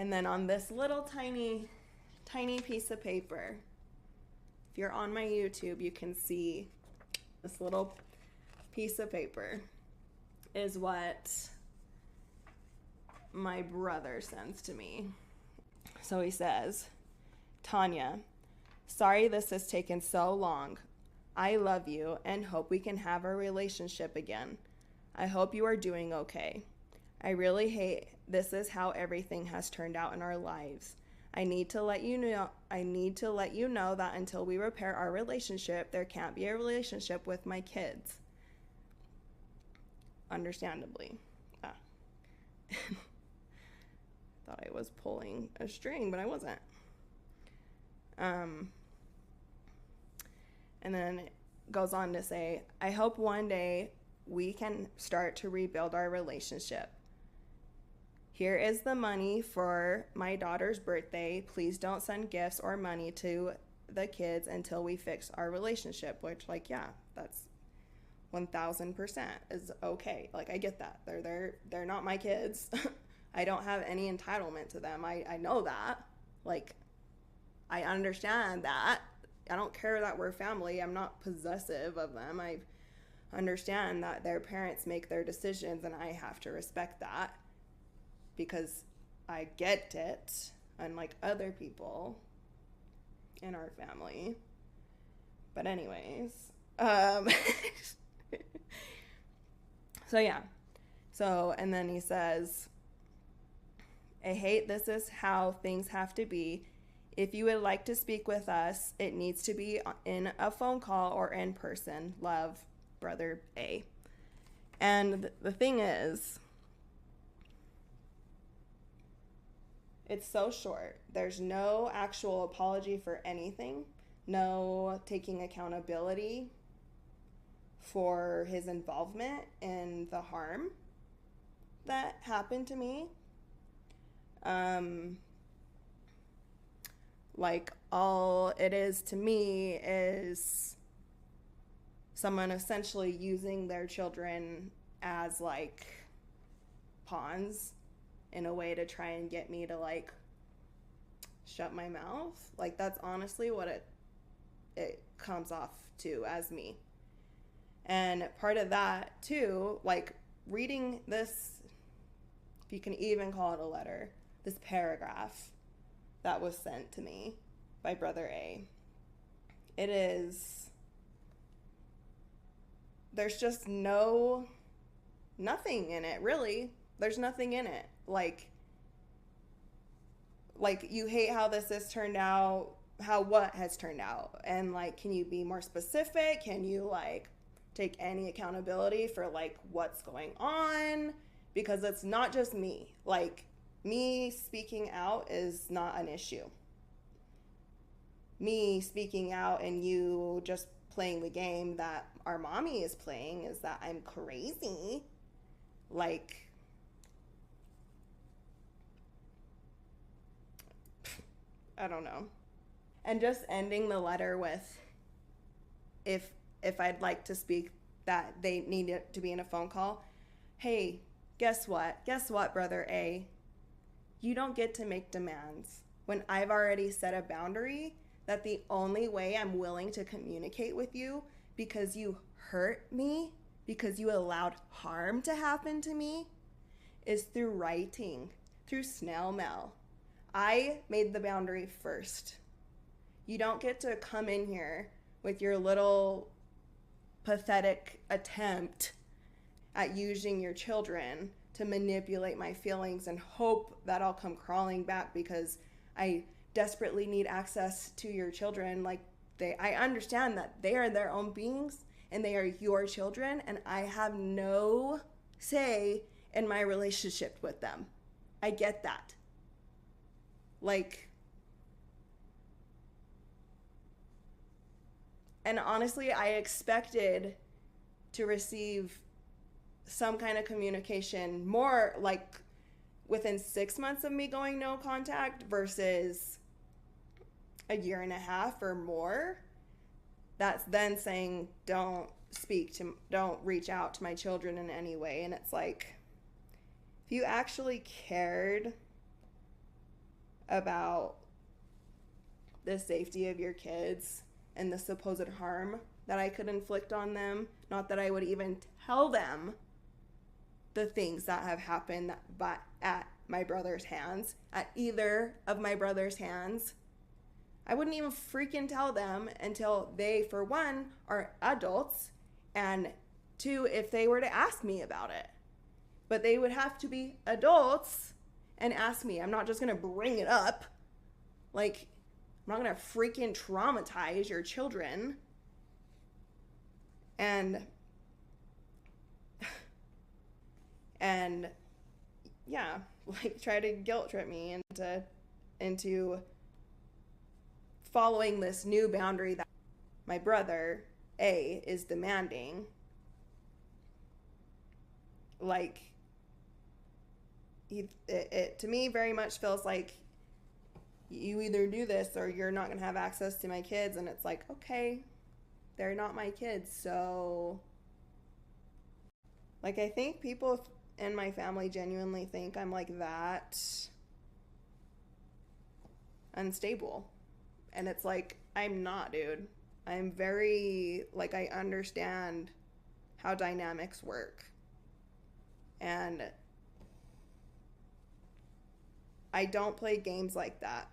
And then on this little tiny piece of paper, if you're on my YouTube, you can see this little piece of paper is what my brother sends to me. So he says, Tanya, sorry this has taken so long. I love you and hope we can have a relationship again. I hope you are doing okay. I really hate this is how everything has turned out in our lives. I need to let you know that until we repair our relationship, there can't be a relationship with my kids. Understandably. Thought I was pulling a string, but I wasn't. And then it goes on to say, I hope one day we can start to rebuild our relationship. Here is the money for my daughter's birthday. Please don't send gifts or money to the kids until we fix our relationship, which, like, yeah, that's 1000% is okay. Like, I get that. They're not my kids. I don't have any entitlement to them. I know that. Like, I understand that. I don't care that we're family. I'm not possessive of them. I understand that their parents make their decisions and I have to respect that because I get it, unlike other people in our family. But anyways, so yeah. So, and then he says, I hate this is how things have to be. If you would like to speak with us, it needs to be in a phone call or in person. Love, Brother A. And the thing is, it's so short. There's no actual apology for anything. No taking accountability for his involvement in the harm that happened to me. Like, all it is to me is someone essentially using their children as, like, pawns in a way to try and get me to, like, shut my mouth. Like, that's honestly what it comes off to as me. And part of that, too, like, reading this, if you can even call it a letter, this paragraph that was sent to me by Brother A. There's just nothing in it, really. There's nothing in it. Like you hate how this has turned out, what has turned out. And, like, can you be more specific? Can you, like, take any accountability for, like, what's going on? Because it's not just me. Like, me speaking out is not an issue. Me speaking out and you just playing the game that our mommy is playing is that I'm crazy. Like, I don't know. And just ending the letter with, if I'd like to speak, that they need it to be in a phone call. Hey, guess what, Brother A? You don't get to make demands when I've already set a boundary that the only way I'm willing to communicate with you because you hurt me, because you allowed harm to happen to me, is through writing, through snail mail. I made the boundary first. You don't get to come in here with your little pathetic attempt at using your children to manipulate my feelings and hope that I'll come crawling back because I desperately need access to your children. Like, I understand that they are their own beings and they are your children, and I have no say in my relationship with them. I get that. Like, and honestly, I expected to receive some kind of communication more like within 6 months of me going no contact versus a year and a half or more. That's then saying don't reach out to my children in any way. And it's like, if you actually cared about the safety of your kids and the supposed harm that I could inflict on them. Not that I would even tell them the things that have happened at my brother's hands, at either of my brother's hands. I wouldn't even freaking tell them until they, for one, are adults, and two, if they were to ask me about it. But they would have to be adults and ask me. I'm not just going to bring it up. Like, I'm not going to freaking traumatize your children. And yeah, like, try to guilt trip me into following this new boundary that my brother A is demanding. Like, it to me very much feels like you either do this or you're not going to have access to my kids. And it's like, okay, they're not my kids. So, like, I think people in my family genuinely think I'm like that unstable. And it's like, I'm not, dude. I'm very, like, I understand how dynamics work. And I don't play games like that.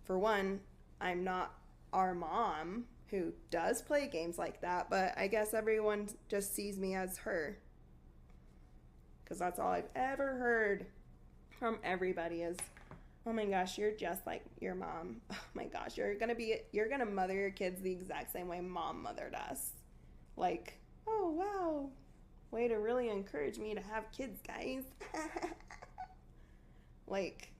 For one, I'm not our mom who does play games like that, but I guess everyone just sees me as her. Because that's all I've ever heard from everybody is, oh my gosh, you're just like your mom. Oh my gosh, you're gonna mother your kids the exact same way mom mothered us. Like, oh wow, way to really encourage me to have kids, guys. Like,